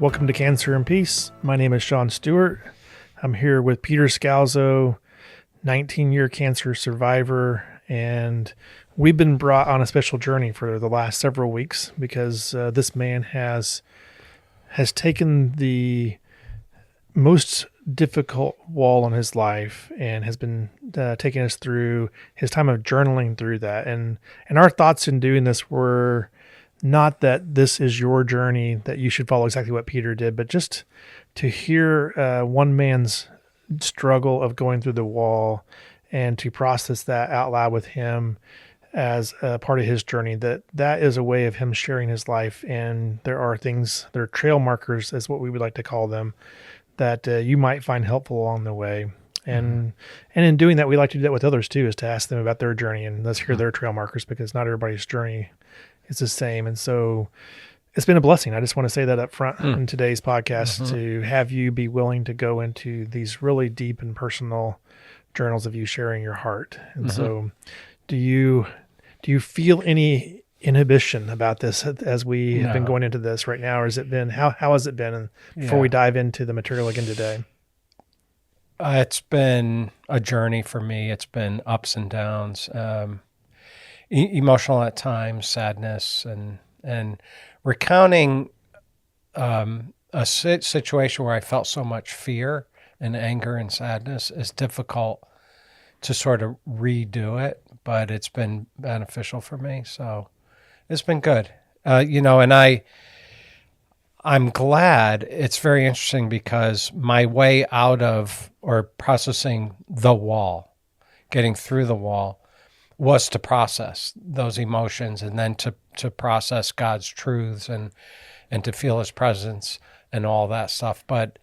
Welcome to Cancer and Peace. My name is Sean Stewart. I'm here with Peter Scalzo, 19-year cancer survivor, and we've been brought on a special journey for the last several weeks because this man has taken the most difficult wall in his life and has been taking us through his time of journaling through that. And our thoughts in doing this were not that this is your journey, that you should follow exactly what Peter did, but just to hear one man's struggle of going through the wall and to process that out loud with him as a part of his journey, that is a way of him sharing his life. And there are trail markers, is what we would like to call them, that you might find helpful along the way. And in doing that, we like to do that with others too, is to ask them about their journey and let's hear their trail markers, because not everybody's journey is the same. And so it's been a blessing. I just want to say that up front in today's podcast, to have you be willing to go into these really deep and personal journals of you sharing your heart. And so do you feel any inhibition about this as we have been going into this right now? Or has it been, how has it been? And before we dive into the material again today. It's been a journey for me. It's been ups and downs, emotional at times, sadness, and recounting a situation where I felt so much fear and anger and sadness is difficult to sort of redo it, but it's been beneficial for me. So it's been good. And I'm glad. It's very interesting because my way out of, or processing the wall, getting through the wall, was to process those emotions and then to process God's truths and to feel his presence and all that stuff. But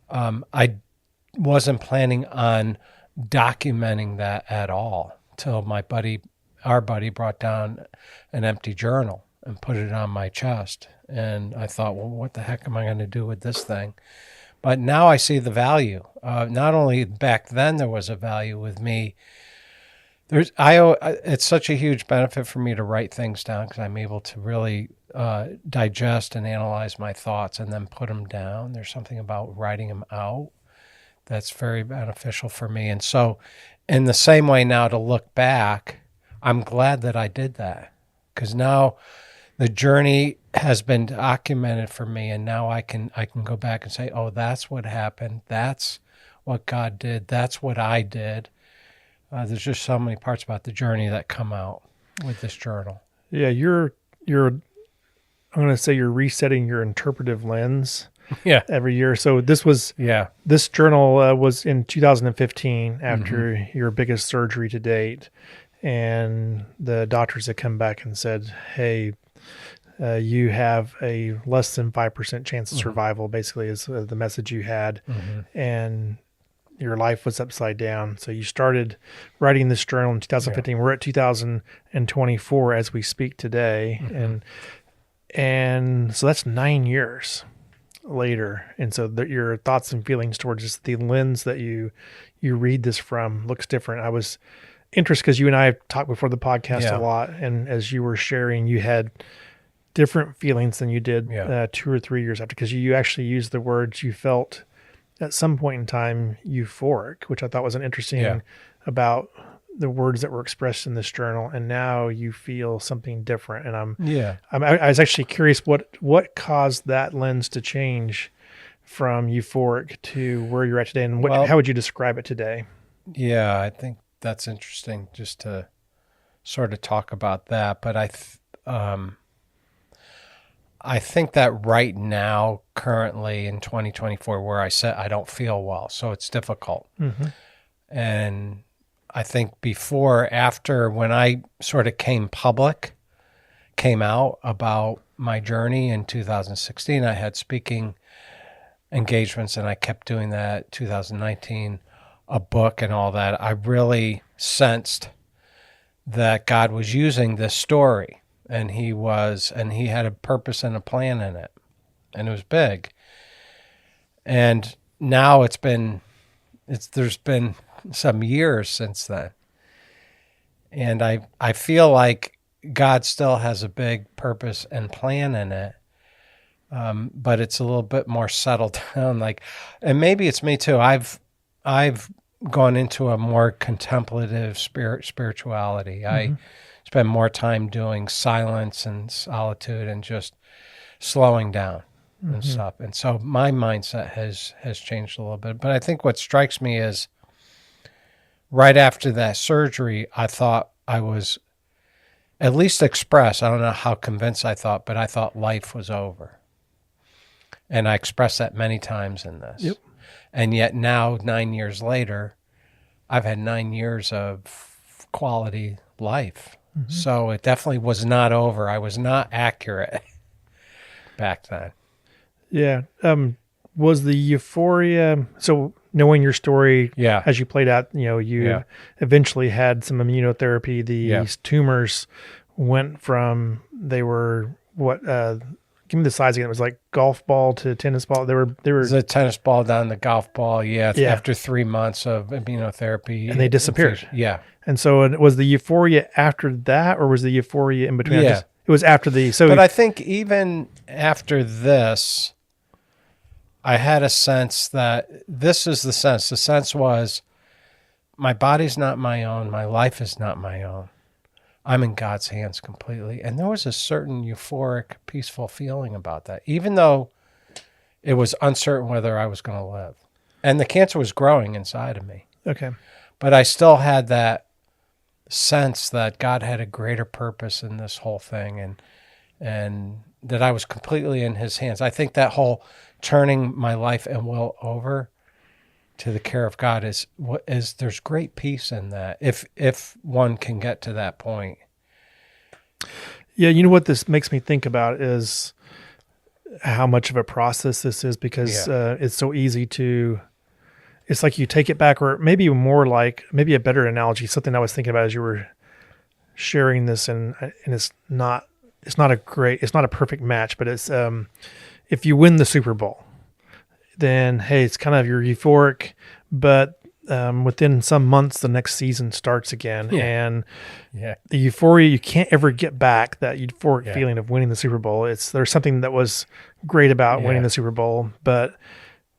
I wasn't planning on documenting that at all till our buddy brought down an empty journal and put it on my chest. And I thought, well, what the heck am I going to do with this thing? But now I see the value. Not only back then there was a value with me. It's such a huge benefit for me to write things down because I'm able to really digest and analyze my thoughts and then put them down. There's something about writing them out that's very beneficial for me. And so in the same way now, to look back, I'm glad that I did that, because now the journey has been documented for me, and now I can go back and say, oh, that's what happened. That's what God did. That's what I did. There's just so many parts about the journey that come out with this journal. Yeah, you're I'm going to say you're resetting your interpretive lens every year. So this journal was in 2015 after your biggest surgery to date. And the doctors had come back and said, hey, you have a less than 5% chance of survival, basically, is the message you had. And your life was upside down. So you started writing this journal in 2015. We're at 2024 as we speak today. And so that's 9 years later. And so your thoughts and feelings towards just the lens that you read this from looks different. I was interested because you and I have talked before the podcast a lot. And as you were sharing, you had different feelings than you did 2 or 3 years after, because you actually used the words you felt at some point in time euphoric, which I thought was an interesting about the words that were expressed in this journal. And now you feel something different. And I was actually curious what caused that lens to change from euphoric to where you're at today, and how would you describe it today? Yeah, I think that's interesting just to sort of talk about that. But I think that right now, currently in 2024, where I said I don't feel well, so it's difficult. And I think after when I sort of came out about my journey in 2016, I had speaking engagements and I kept doing that. 2019, a book and all that. I really sensed that God was using this story. And he had a purpose and a plan in it, and it was big. And now there's been some years since then, and I feel like God still has a big purpose and plan in it, but it's a little bit more settled down. Like, and maybe it's me too. I've gone into a more contemplative spirituality. I spend more time doing silence and solitude and just slowing down and stuff. And so my mindset has changed a little bit. But I think what strikes me is right after that surgery, I thought I was at least expressed. I don't know how convinced I thought, but I thought life was over. And I expressed that many times in this. Yep. And yet now, 9 years later, I've had 9 years of quality life. So it definitely was not over. I was not accurate back then. Yeah. Was the euphoria, so knowing your story as you played out, you eventually had some immunotherapy. These tumors went from, they were what, give me the size again. It was like golf ball to tennis ball. They were it was a tennis ball down the golf ball. After 3 months of immunotherapy. And they disappeared. Yeah. And so it was the euphoria after that, or was the euphoria in between? Yeah. It was after but I think even after this, I had a sense that this is the sense. The sense was my body's not my own. My life is not my own. I'm in God's hands completely. And there was a certain euphoric, peaceful feeling about that, even though it was uncertain whether I was going to live. And the cancer was growing inside of me. Okay. But I still had that sense that God had a greater purpose in this whole thing and that I was completely in his hands. I think that whole turning my life and will over to the care of God is there's great peace in that if one can get to that point. Yeah, you know what this makes me think about is how much of a process this is, because it's so easy to, it's like you take it back, or maybe a better analogy, something I was thinking about as you were sharing this, and it's not a perfect match, but it's if you win the Super Bowl, then hey, it's kind of you're euphoric, but within some months the next season starts again, and the euphoria, you can't ever get back that euphoric feeling of winning the Super Bowl. There's something that was great about winning the Super Bowl, but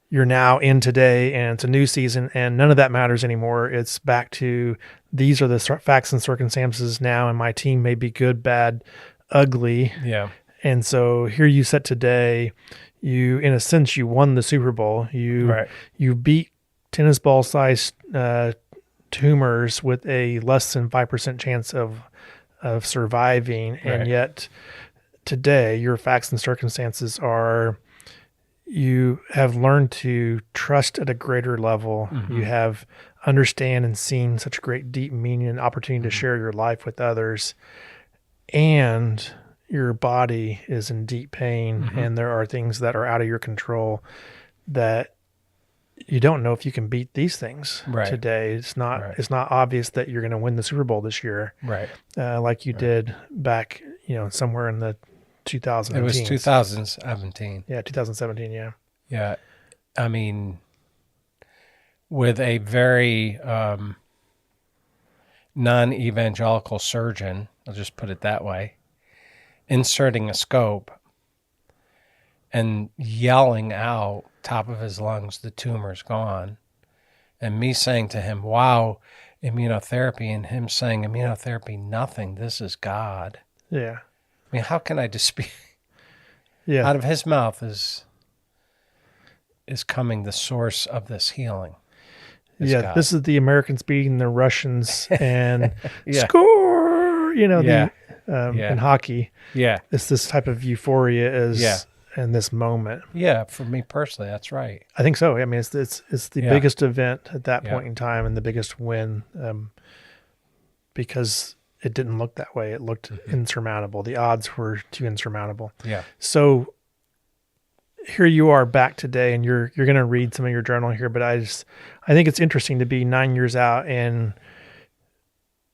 you're now in today and it's a new season and none of that matters anymore. It's back to these are the facts and circumstances now, and my team may be good, bad, ugly. Yeah. And so here you sit today, you, in a sense, you won the Super Bowl. You beat tennis ball sized tumors with a less than 5% chance of surviving. Right. And yet today your facts and circumstances are, you have learned to trust at a greater level. Mm-hmm. You have understand and seen such great deep meaning and opportunity to share your life with others. And your body is in deep pain, and there are things that are out of your control that you don't know if you can beat these things today. It's not obvious that you're going to win the Super Bowl this year, like you did back, somewhere in the 2000s. It was 2017. Yeah, 2017. Yeah. Yeah, I mean, with a very non-evangelical surgeon, I'll just put it that way, inserting a scope and yelling out top of his lungs, the tumor's gone. And me saying to him, wow, immunotherapy, and him saying, immunotherapy, nothing, this is God. Yeah. I mean, how can I dispute? Yeah. Out of his mouth is coming the source of this healing. God. This is the Americans beating the Russians and score, in hockey. Yeah. It's this type of euphoria in this moment. Yeah, for me personally, that's right. I think so. I mean, it's the biggest event at that point in time and the biggest win, because it didn't look that way. It looked insurmountable. The odds were too insurmountable. Yeah. So here you are back today, and you're going to read some of your journal here, but I think it's interesting to be 9 years out, and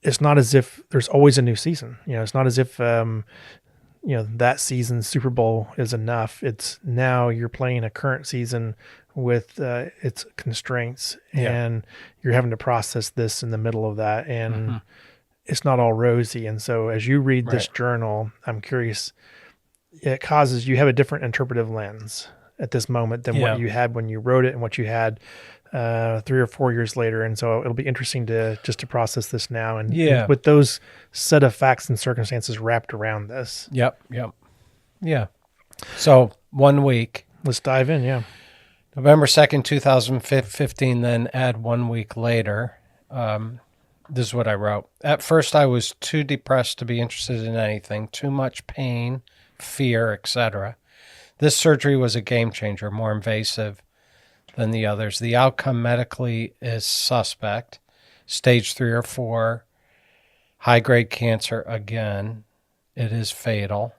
it's not as if there's always a new season. It's not as if that season's Super Bowl is enough. It's now you're playing a current season with its constraints, and you're having to process this in the middle of that, and it's not all rosy. And so as you read this journal, I'm curious, it causes you have a different interpretive lens at this moment than Yeah. what you had when you wrote it and what you had 3 or 4 years later. And so it'll be interesting to process this now and with those set of facts and circumstances wrapped around this. Yep. Yeah. So 1 week. Let's dive in. Yeah. November 2nd, 2015, then add 1 week later. This is what I wrote. At first, I was too depressed to be interested in anything, too much pain, fear, etc. This surgery was a game changer, more invasive than the others. The outcome medically is suspect, stage 3 or 4, high-grade cancer again. It is fatal.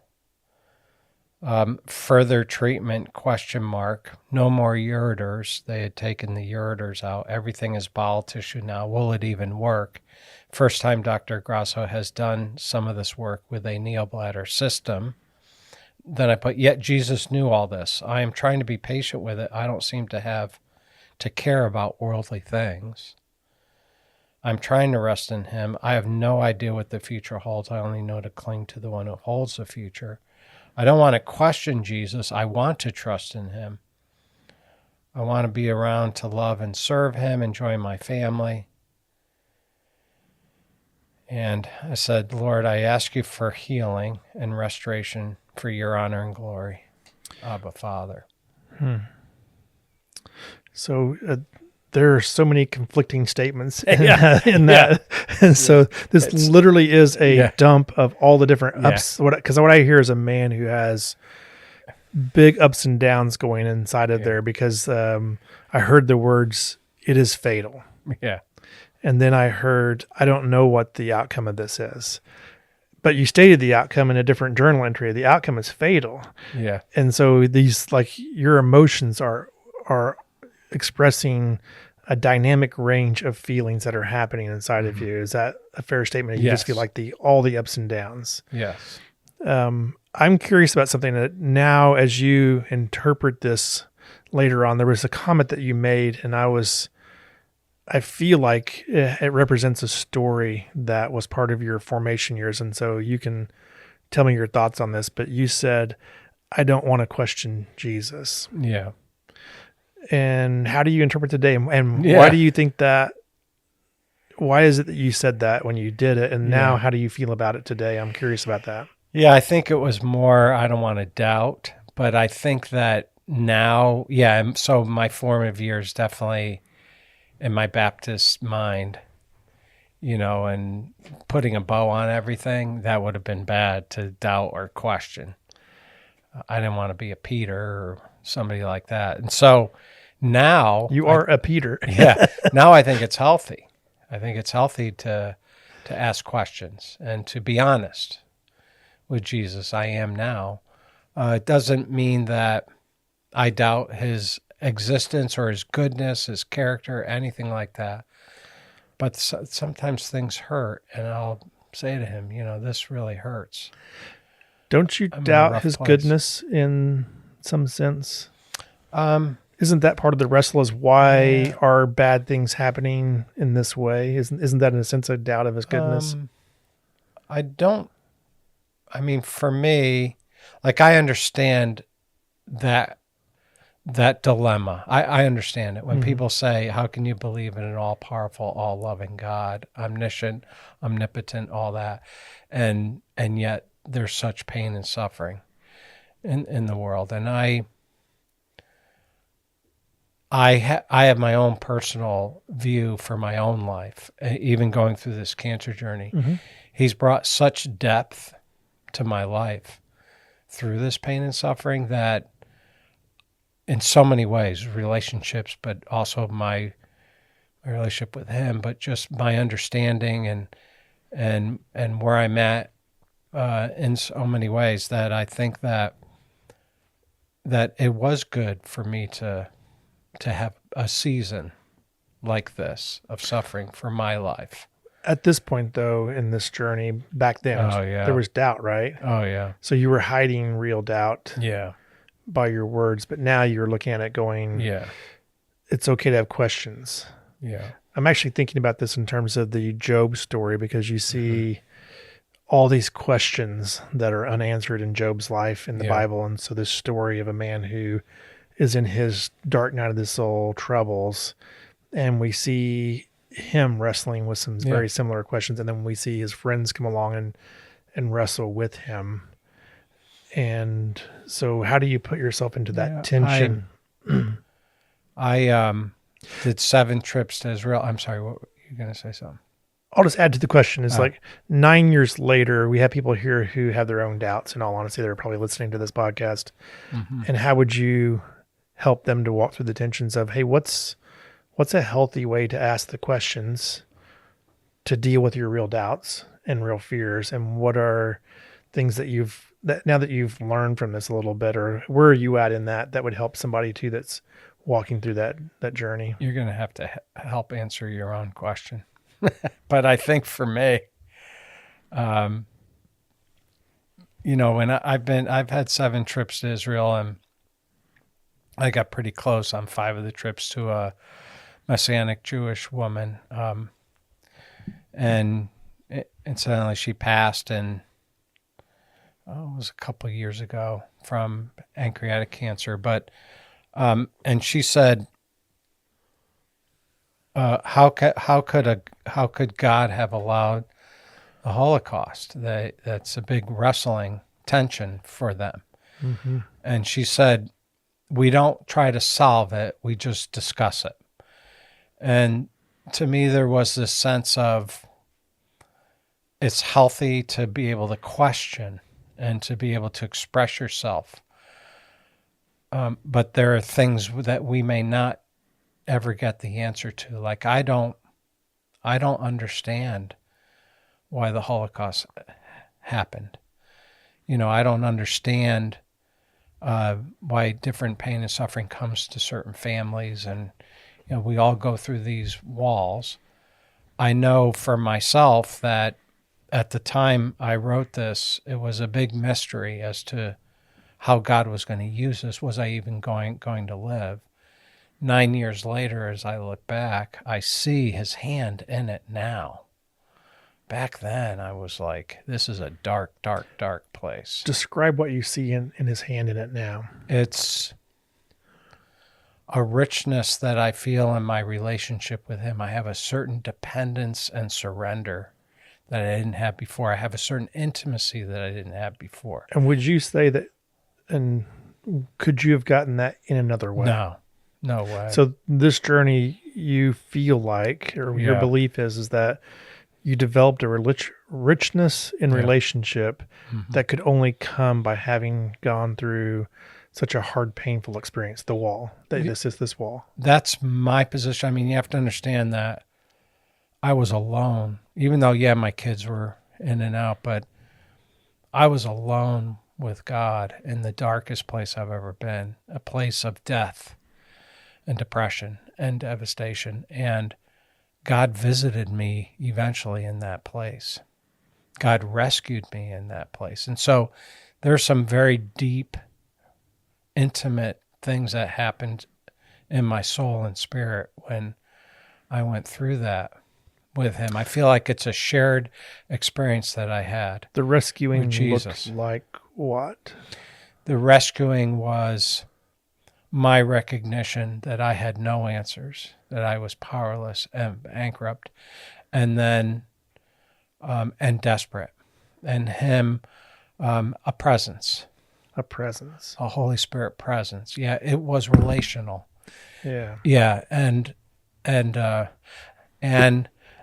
Further treatment, ? No more ureters. They had taken the ureters out. Everything is bowel tissue now. Will it even work? First time Dr. Grasso has done some of this work with a neobladder system. Then I put, yet Jesus knew all this. I am trying to be patient with it. I don't seem to have to care about worldly things. I'm trying to rest in him. I have no idea what the future holds. I only know to cling to the one who holds the future. I don't want to question Jesus. I want to trust in him. I want to be around to love and serve him, enjoy my family. And I said, Lord, I ask you for healing and restoration for your honor and glory. Abba, Father. So there are so many conflicting statements in that. And so this literally is a dump of all the different ups. Because what I hear is a man who has big ups and downs going inside of there, because I heard the words, it is fatal. Yeah. And then I heard, I don't know what the outcome of this is. But you stated the outcome in a different journal entry. The outcome is fatal. Yeah. And so these, like, your emotions are expressing a dynamic range of feelings that are happening inside of you. Is that a fair statement? You just feel like all the ups and downs. Yes. I'm curious about something that now, as you interpret this later on, there was a comment that you made, and I feel like it represents a story that was part of your formation years. And so you can tell me your thoughts on this, but you said, I don't want to question Jesus. Yeah. And how do you interpret today? And why do you think that? Why is it that you said that when you did it? And now how do you feel about it today? I'm curious about that. Yeah, I think it was more, I don't want to doubt, but I think that now, so my formative years definitely in my Baptist mind, and putting a bow on everything, that would have been bad to doubt or question. I didn't want to be a Peter or somebody like that. And so now you are a Peter. Now I think it's healthy. I think it's healthy to ask questions and to be honest with Jesus. I am now. It doesn't mean that I doubt his existence or his goodness, his character, anything like that. But sometimes things hurt, and I'll say to him, this really hurts. Don't you doubt his goodness in some sense? Isn't that part of the wrestle? Is why are bad things happening in this way? Isn't that in a sense a doubt of his goodness? For me, like, I understand that dilemma. I understand it. When people say, how can you believe in an all-powerful, all-loving God, omniscient, omnipotent, all that, and yet there's such pain and suffering in the world. And I have my own personal view for my own life, even going through this cancer journey. He's brought such depth to my life through this pain and suffering that in so many ways, relationships, but also my relationship with him, but just my understanding and where I'm at in so many ways, that I think that it was good for me to have a season like this of suffering for my life. At this point, though, in this journey, back then, there was doubt, right? Oh, yeah. So you were hiding real doubt. Yeah. By your words, but now you're looking at it going, it's okay to have questions. Yeah. I'm actually thinking about this in terms of the Job story, because you see all these questions that are unanswered in Job's life in the Yeah. Bible. And so this story of a man who is in his dark night of the soul troubles, and we see him wrestling with some Yeah. very similar questions. And then we see his friends come along and wrestle with him. And so how do you put yourself into that Yeah, tension? I did 7 trips to Israel. I'm sorry, what were you going to say something? I'll just add to the question is Oh. like 9 years later, we have people here who have their own doubts. In all honesty, they're probably listening to this podcast. Mm-hmm. And how would you help them to walk through the tensions of, hey, what's a healthy way to ask the questions to deal with your real doubts and real fears? And what are things that now that you've learned from this a little bit, or where are you at in that would help somebody too that's walking through that journey? You're going to have to help answer your own question. But I think for me, when I've had 7 trips to Israel, and I got pretty close on 5 of the trips to a Messianic Jewish woman. And incidentally, she passed it was a couple of years ago from pancreatic cancer. But, and she said, how could God have allowed the Holocaust? That's a big wrestling tension for them. Mm-hmm. And she said, we don't try to solve it, we just discuss it. And to me, there was this sense of it's healthy to be able to question and to be able to express yourself. But there are things that we may not ever get the answer to. Like, I don't understand why the Holocaust happened. I don't understand why different pain and suffering comes to certain families, and we all go through these walls. I know for myself that at the time I wrote this, it was a big mystery as to how God was going to use this. Was I even going to live? 9 years later, as I look back, I see his hand in it now. Back then, I was like, this is a dark, dark, dark place. Describe what you see in his hand in it now. It's a richness that I feel in my relationship with him. I have a certain dependence and surrender that I didn't have before. I have a certain intimacy that I didn't have before. And would you say that, and could you have gotten that in another way? No way. So this journey, you feel like, or your belief is that you developed a richness in relationship that could only come by having gone through such a hard, painful experience, the wall. This wall. That's my position. I mean, you have to understand that I was alone, even though, my kids were in and out, but I was alone with God in the darkest place I've ever been, a place of death and depression and devastation. And God visited me eventually in that place. God rescued me in that place. And so there's some very deep, intimate things that happened in my soul and spirit when I went through that with him. I feel like it's a shared experience that I had. The rescuing with Jesus. looked like what? The rescuing was my recognition that I had no answers, that I was powerless and bankrupt, and then and desperate, and him a presence, a Holy Spirit presence. Yeah, it was relational. Yeah, and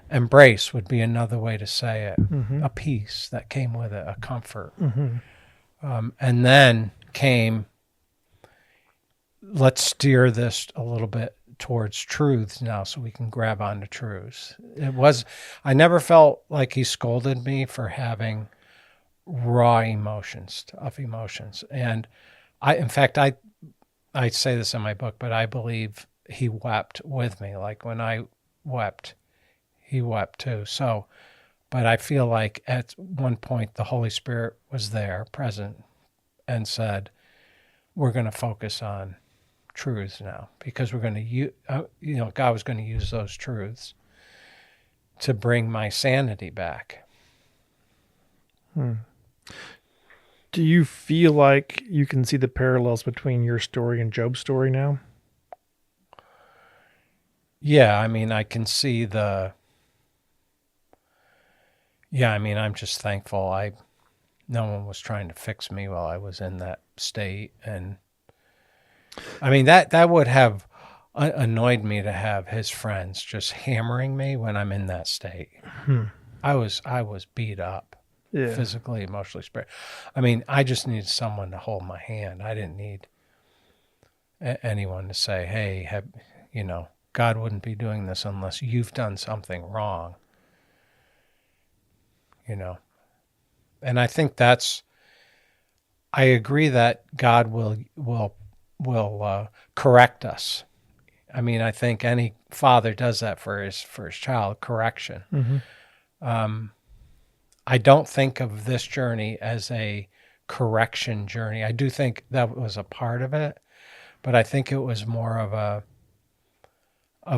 embrace would be another way to say it. A peace that came with it, a comfort, and then came. Let's steer this a little bit towards truths now so we can grab onto truths. I never felt like he scolded me for having raw emotions, tough emotions. And in fact, I say this in my book, but I believe he wept with me. Like when I wept, he wept too. So, but I feel like at one point the Holy Spirit was there, present, and said, we're going to focus on truths now, because we're going to God was going to use those truths to bring my sanity back. Hmm. Do you feel like you can see the parallels between your story and Job's story now? Yeah, I mean, I can see I'm just thankful no one was trying to fix me while I was in that state. And I mean, that would have annoyed me to have his friends just hammering me when I'm in that state. Hmm. I was beat up, Yeah. physically, emotionally, spiritually. I mean, I just needed someone to hold my hand. I didn't need anyone to say, "Hey, God wouldn't be doing this unless you've done something wrong." And I think I agree that God will correct us. I mean, I think any father does that for his child, correction. Mm-hmm. I don't think of this journey as a correction journey. I do think that was a part of it, but I think it was more of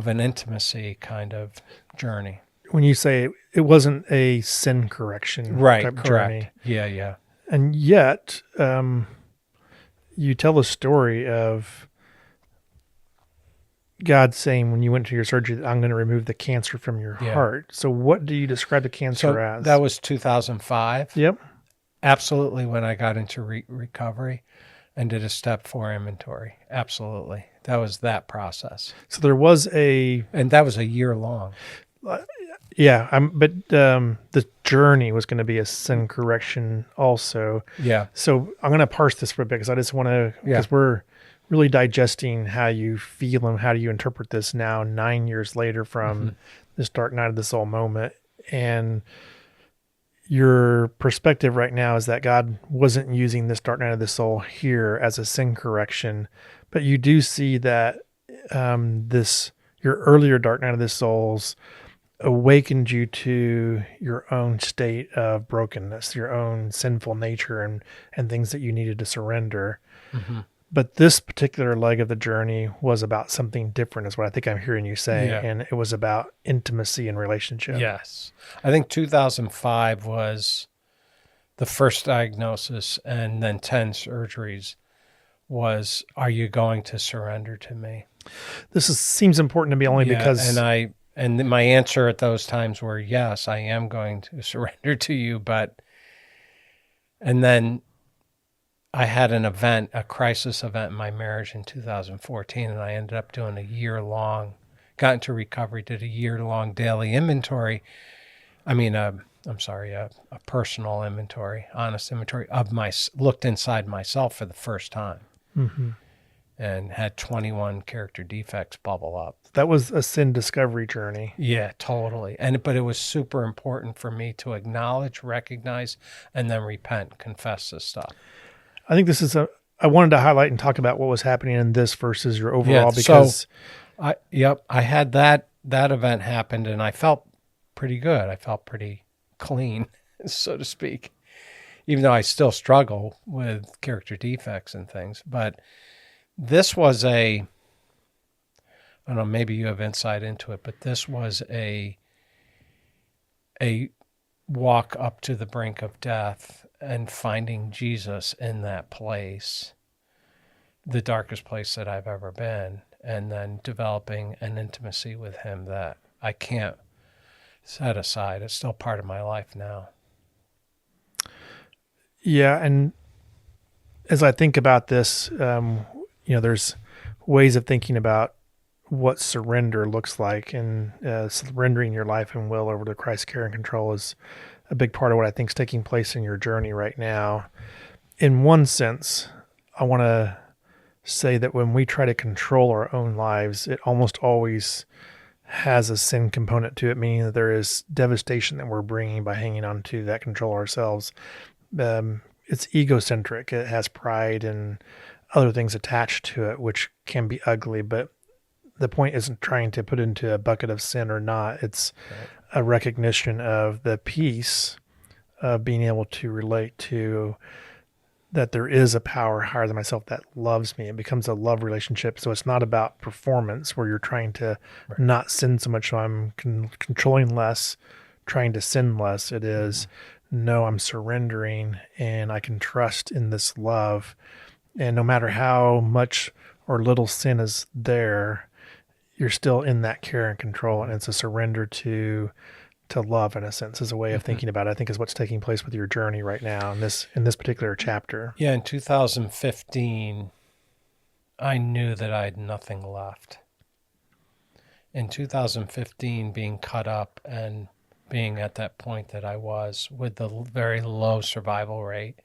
an intimacy kind of journey. When you say it wasn't a sin correction type Correct. journey. Yeah. And yet, you tell a story of God saying when you went to your surgery that I'm going to remove the cancer from your heart. So what do you describe the cancer as? That was 2005. Yep. Absolutely, when I got into recovery and did a step 4 inventory. Absolutely. That was that process. So there was and that was a year long. Yeah, but the journey was going to be a sin correction also. Yeah. So I'm going to parse this for a bit because I just want to, because we're really digesting how you feel and how do you interpret this now 9 years later from this dark night of the soul moment. And your perspective right now is that God wasn't using this dark night of the soul here as a sin correction, but you do see that your earlier dark night of the souls awakened you to your own state of brokenness, your own sinful nature and things that you needed to surrender. Mm-hmm. But this particular leg of the journey was about something different is what I think I'm hearing you say. Yeah. And it was about intimacy and relationship. Yes. I think 2005 was the first diagnosis, and then 10 surgeries was, are you going to surrender to me? Seems important to me only because... And my answer at those times were, yes, I am going to surrender to you. And then I had a crisis event in my marriage in 2014, and I ended up doing got into recovery, did a year-long daily inventory. I mean, a personal inventory, honest inventory looked inside myself for the first time. Mm-hmm. And had 21 character defects bubble up. That was a sin discovery journey. Yeah, totally. But it was super important for me to acknowledge, recognize, and then repent, confess this stuff. I think I wanted to highlight and talk about what was happening in this versus your overall because... I had that event happened and I felt pretty good. I felt pretty clean, so to speak, even though I still struggle with character defects and things. But this was I don't know, maybe you have insight into it, but this was a walk up to the brink of death and finding Jesus in that place, the darkest place that I've ever been, and then developing an intimacy with him that I can't set aside. It's still part of my life now. Yeah, and as I think about this, there's ways of thinking about what surrender looks like, and surrendering your life and will over to Christ's care and control is a big part of what I think is taking place in your journey right now. In one sense, I want to say that when we try to control our own lives, it almost always has a sin component to it, meaning that there is devastation that we're bringing by hanging on to that control ourselves. It's egocentric. It has pride and other things attached to it, which can be ugly, but the point isn't trying to put into a bucket of sin or not. It's a recognition of the peace of being able to relate to that there is a power higher than myself that loves me. It becomes a love relationship. So it's not about performance where you're trying to not sin so much. So I'm controlling less, trying to sin less. It is, no, I'm surrendering and I can trust in this love. And no matter how much or little sin is there, you're still in that care and control. And it's a surrender to love, in a sense, is a way of thinking about it. I think is what's taking place with your journey right now in this particular chapter. Yeah, in 2015, I knew that I had nothing left. In 2015, being cut up and being at that point that I was with the very low survival rate.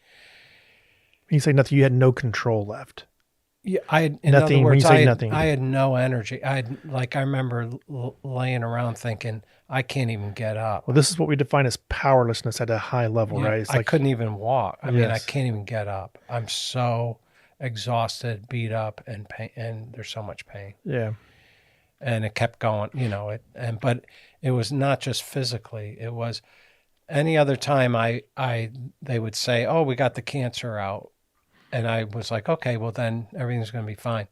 You say nothing. You had no control left. Yeah, in nothing. Other words, when you say nothing, I had no energy. I remember laying around thinking, I can't even get up. Well, this is what we define as powerlessness at a high level, right? It's I couldn't even walk. I mean, I Yes. can't even get up. I'm so exhausted, beat up, and pain, and there's so much pain. Yeah. And it kept going, but it was not just physically. It was any other time they would say, "Oh, we got the cancer out." And I was like, okay, well then everything's going to be fine.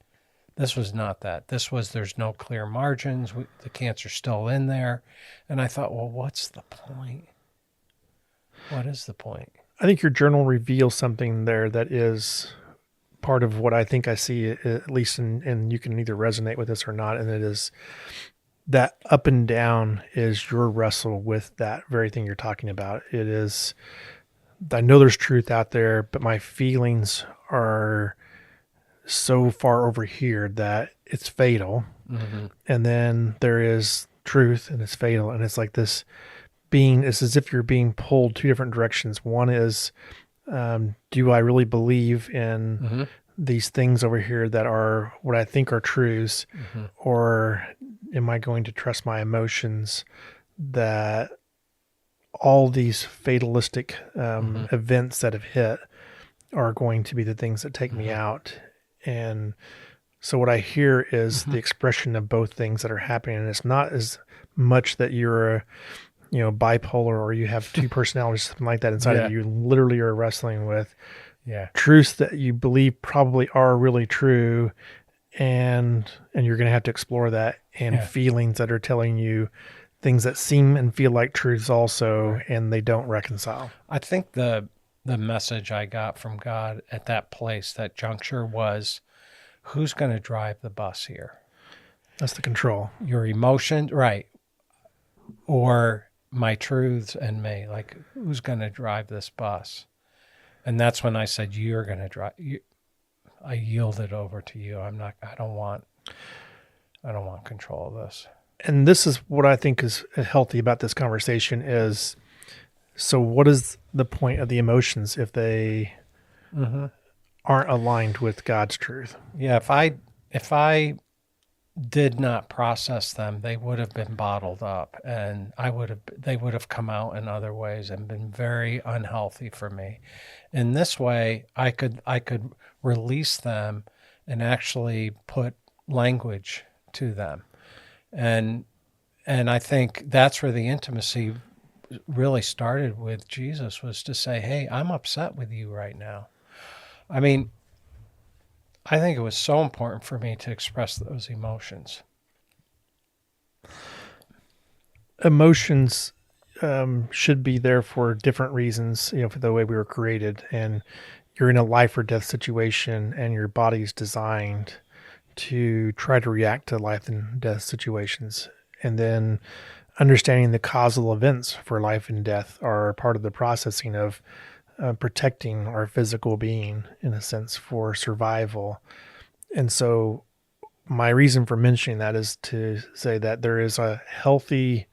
This was not that. This was, there's no clear margins. The cancer's still in there. And I thought, well, what's the point? What is the point? I think your journal reveals something there that is part of what I think I see, at least and you can either resonate with this or not. And it is that up and down is your wrestle with that very thing you're talking about. It is, I know there's truth out there, but my feelings are so far over here that it's fatal. Mm-hmm. And then there is truth and it's fatal. And it's like this being, it's as if you're being pulled two different directions. One is, do I really believe in these things over here that are what I think are truths? Or am I going to trust my emotions that all these fatalistic events that have hit are going to be the things that take me out? And so what I hear is the expression of both things that are happening. And it's not as much that you're bipolar or you have two personalities, something like that inside of you. You literally are wrestling with truths that you believe probably are really true. And you're going to have to explore that, and feelings that are telling you things that seem and feel like truths also, and they don't reconcile. I think the message I got from God at that place, that juncture, was, who's going to drive the bus here? That's the control. Your emotion, right? Or my truths and me, like, who's going to drive this bus? And that's when I said, you're going to drive. I yielded over to you. I don't want control of this. And this is what I think is healthy about this conversation is, so what is the point of the emotions if they aren't aligned with God's truth? Yeah, if I did not process them, they would have been bottled up, and they would have come out in other ways and been very unhealthy for me. In this way, I could release them and actually put language to them. And I think that's where the intimacy really started with Jesus, was to say, hey, I'm upset with you right now. I mean, I think it was so important for me to express those emotions. Emotions should be there for different reasons, for the way we were created. And you're in a life or death situation, and your body's designed to try to react to life and death situations. And then understanding the causal events for life and death are part of the processing of protecting our physical being, in a sense, for survival. And so my reason for mentioning that is to say that there is a healthy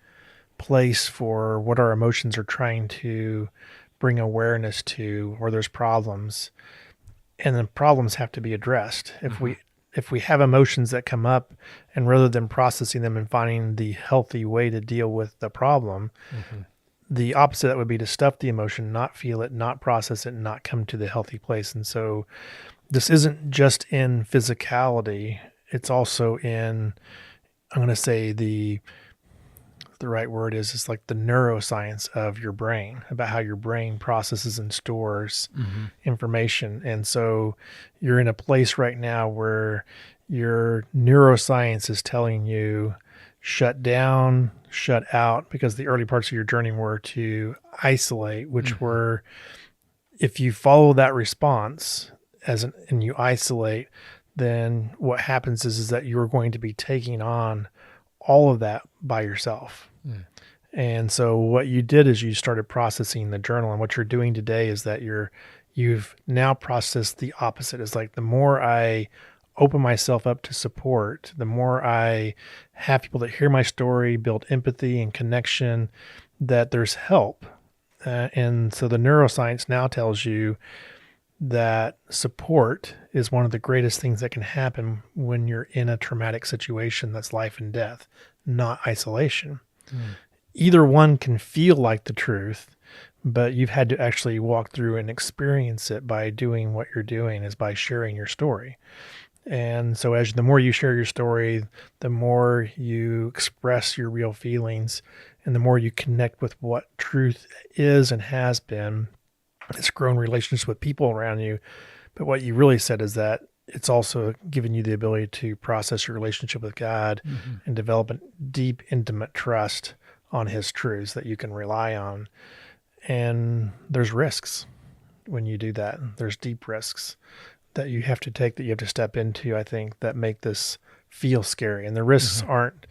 place for what our emotions are trying to bring awareness to, where there's problems, and the problems have to be addressed. If we have emotions that come up, and rather than processing them and finding the healthy way to deal with the problem, the opposite that would be to stuff the emotion, not feel it, not process it, and not come to the healthy place. And so this isn't just in physicality, it's also in, I'm going to say the right word is, it's like the neuroscience of your brain, about how your brain processes and stores information. And so you're in a place right now where your neuroscience is telling you, shut down, shut out, because the early parts of your journey were to isolate, which were, if you follow that response and you isolate, then what happens is that you're going to be taking on all of that by yourself. And so what you did is you started processing the journal, and what you're doing today is that you've now processed the opposite. It's like, the more I open myself up to support, the more I have people that hear my story, build empathy and connection, that there's help. And so the neuroscience now tells you that support is one of the greatest things that can happen when you're in a traumatic situation that's life and death, not isolation. Either one can feel like the truth, but you've had to actually walk through and experience it by doing what you're doing, is by sharing your story. And so the more you share your story, the more you express your real feelings, and the more you connect with what truth is and has been. It's grown relationships with people around you. But what you really said is that it's also given you the ability to process your relationship with God and develop a deep, intimate trust on his truths that you can rely on. And there's risks when you do that. There's deep risks that you have to take, that you have to step into, I think, that make this feel scary. And the risks aren't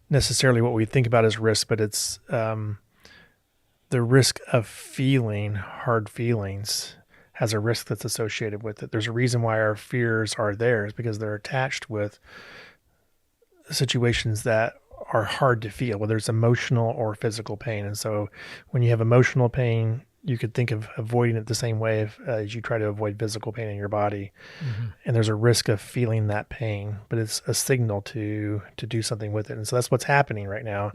necessarily what we think about as risks, but it's the risk of feeling hard feelings has a risk that's associated with it. There's a reason why our fears are there, is because they're attached with situations that are hard to feel, whether it's emotional or physical pain. And so when you have emotional pain, you could think of avoiding it the same way as you try to avoid physical pain in your body. And there's a risk of feeling that pain, but it's a signal to do something with it. And so that's what's happening right now,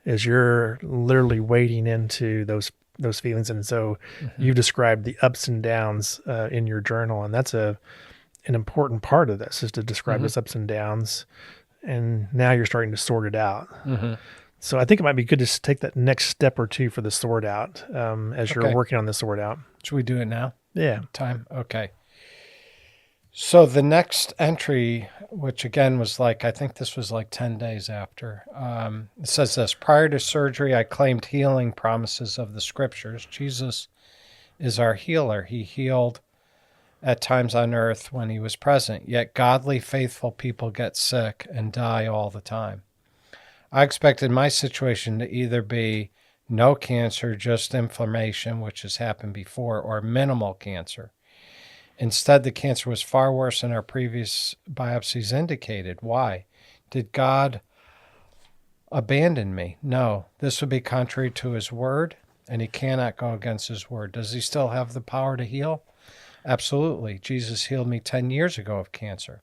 is you're literally wading into those feelings. And so you've described the ups and downs in your journal. And that's an important part of this, is to describe those ups and downs. And now you're starting to sort it out. So I think it might be good to take that next step or two for the sort out as you're working on the sort out. Should we do it now? Yeah. Time? Okay. So the next entry, which again was I think this was 10 days after, it says this: prior to surgery, I claimed healing promises of the scriptures. Jesus is our healer. He healed at times on earth when he was present, yet godly, faithful people get sick and die all the time. I expected my situation to either be no cancer, just inflammation, which has happened before, or minimal cancer. Instead, the cancer was far worse than our previous biopsies indicated. Why? Did God abandon me? No. This would be contrary to his word, and he cannot go against his word. Does he still have the power to heal? Absolutely. Jesus healed me 10 years ago of cancer.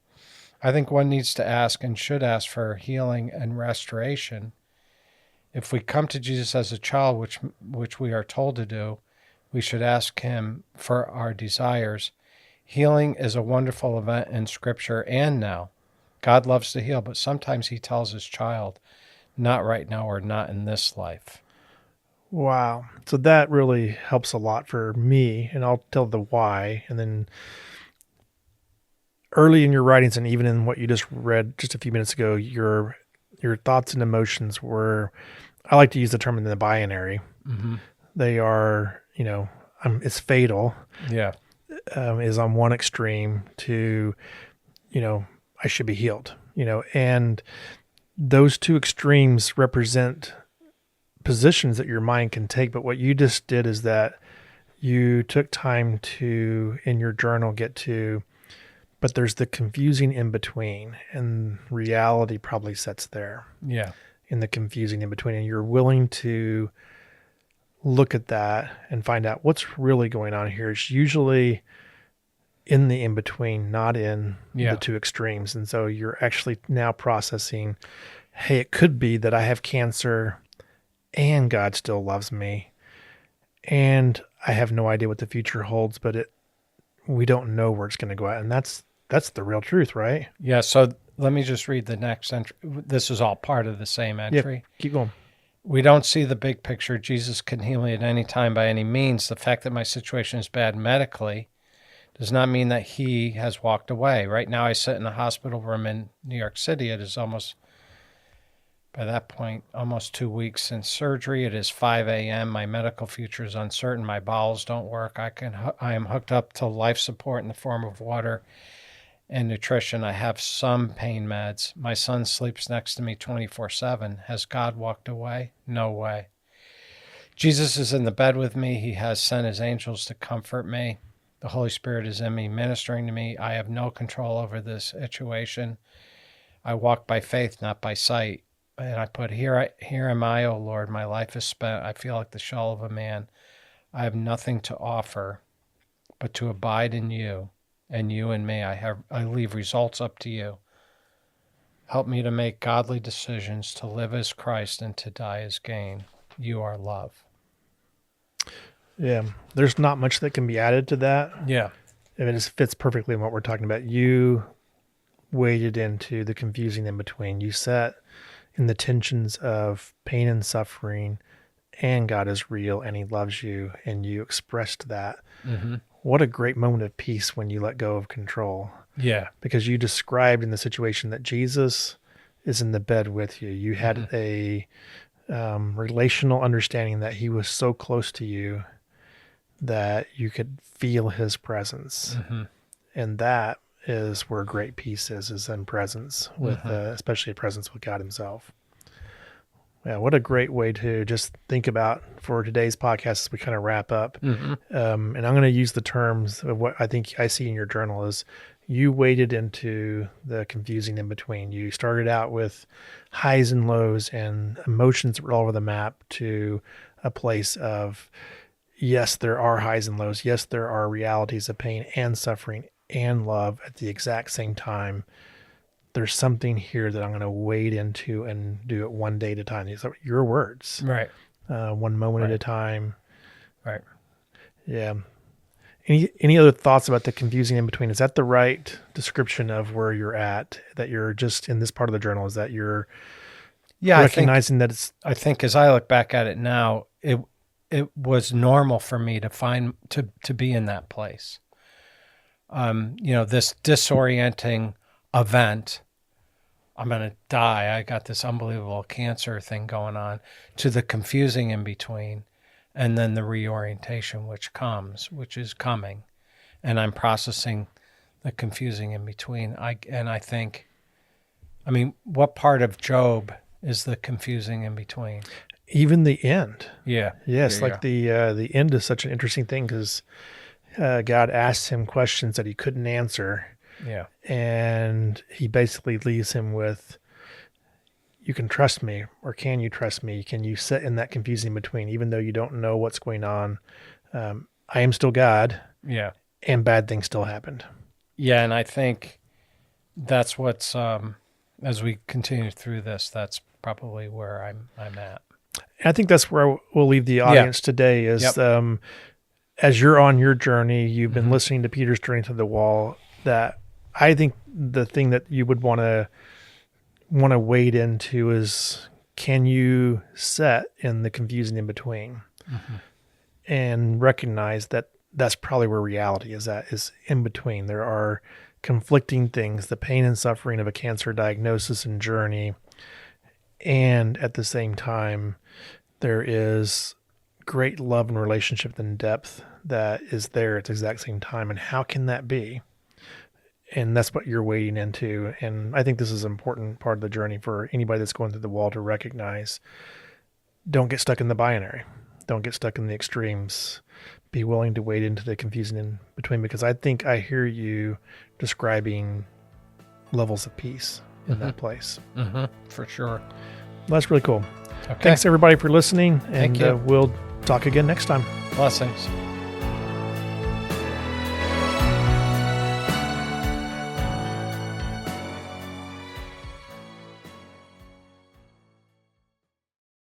I think one needs to ask, and should ask, for healing and restoration. If we come to Jesus as a child, which we are told to do, we should ask him for our desires. Healing is a wonderful event in Scripture and now. God loves to heal, but sometimes he tells his child, not right now or not in this life. Wow. So that really helps a lot for me, and I'll tell the why. And then early in your writings, and even in what you just read just a few minutes ago, your thoughts and emotions were, I like to use the term in the binary. They are, it's fatal. Yeah. Is on one extreme to, I should be healed, and those two extremes represent positions that your mind can take. But what you just did is that you took time to, in your journal, get to, but there's the confusing in between, and reality probably sits there. Yeah. In the confusing in between, and you're willing to look at that and find out what's really going on here. It's usually in the in between, not in the two extremes. And so you're actually now processing, hey, it could be that I have cancer and God still loves me, and I have no idea what the future holds, but we don't know where it's going to go out. And that's the real truth, right? Yeah. So let me just read the next entry. This is all part of the same entry. Yeah, keep going. We don't see the big picture. Jesus can heal me at any time by any means. The fact that my situation is bad medically does not mean that he has walked away. Right now I sit in a hospital room in New York City. It is almost By that point, almost 2 weeks since surgery. It is 5 a.m. My medical future is uncertain. My bowels don't work. I am hooked up to life support in the form of water and nutrition. I have some pain meds. My son sleeps next to me 24/7. Has God walked away? No way. Jesus is in the bed with me. He has sent his angels to comfort me. The Holy Spirit is in me, ministering to me. I have no control over this situation. I walk by faith, not by sight. And I put, here am I, O Lord. My life is spent. I feel like the shell of a man. I have nothing to offer but to abide in you and you in me. I leave results up to you. Help me to make godly decisions, to live as Christ and to die as gain. You are love. Yeah. There's not much that can be added to that. Yeah. It just fits perfectly in what we're talking about. You waded into the confusing in between. You sat in the tensions of pain and suffering, and God is real and he loves you, and you expressed that. Mm-hmm. What a great moment of peace when you let go of control. Yeah. Because you described in the situation that Jesus is in the bed with you. You had a relational understanding that he was so close to you that you could feel his presence. Mm-hmm. And that is where great peace is in presence with, especially a presence with God himself. Yeah. What a great way to just think about for today's podcast as we kind of wrap up. And I'm going to use the terms of what I think I see in your journal is you waded into the confusing in between. You started out with highs and lows and emotions that were all over the map to a place of, yes, there are highs and lows. Yes, there are realities of pain and suffering and love at the exact same time. There's something here that I'm going to wade into and do it one day at a time. These are your words. Right. One moment at a time. Right. Yeah. Any other thoughts about the confusing in between? Is that the right description of where you're at? That you're just in this part of the journal? Is that you're recognizing that it's... I think as I look back at it now, it was normal for me to be in that place. This disorienting event, I'm going to die, I got this unbelievable cancer thing going on, to the confusing in between, and then the reorientation which is coming, and I'm processing the confusing in between. I think, what part of Job is the confusing in between? Even the end. Yeah. Yes, the end is such an interesting thing because God asks him questions that he couldn't answer. Yeah. And he basically leaves him with, you can trust me, or can you trust me? Can you sit in that confusing between, even though you don't know what's going on? I am still God. Yeah. And bad things still happened. Yeah. And I think that's what's, as we continue through this, that's probably where I'm at. I think that's where we'll leave the audience today is, as you're on your journey, you've been listening to Peter's Journey to the Wall, that I think the thing that you would want to wade into is, can you set in the confusing in between and recognize that that's probably where reality is at, is in between. There are conflicting things, the pain and suffering of a cancer diagnosis and journey. And at the same time, there is great love and relationship and depth that is there at the exact same time. And how can that be? And that's what you're wading into. And I think this is an important part of the journey for anybody that's going through the wall to recognize. Don't get stuck in the binary. Don't get stuck in the extremes. Be willing to wade into the confusing in between, because I think I hear you describing levels of peace in that place. For sure. Well, that's really cool. Okay. Thanks everybody for listening, and Thank you. we'll talk again next time. Blessings.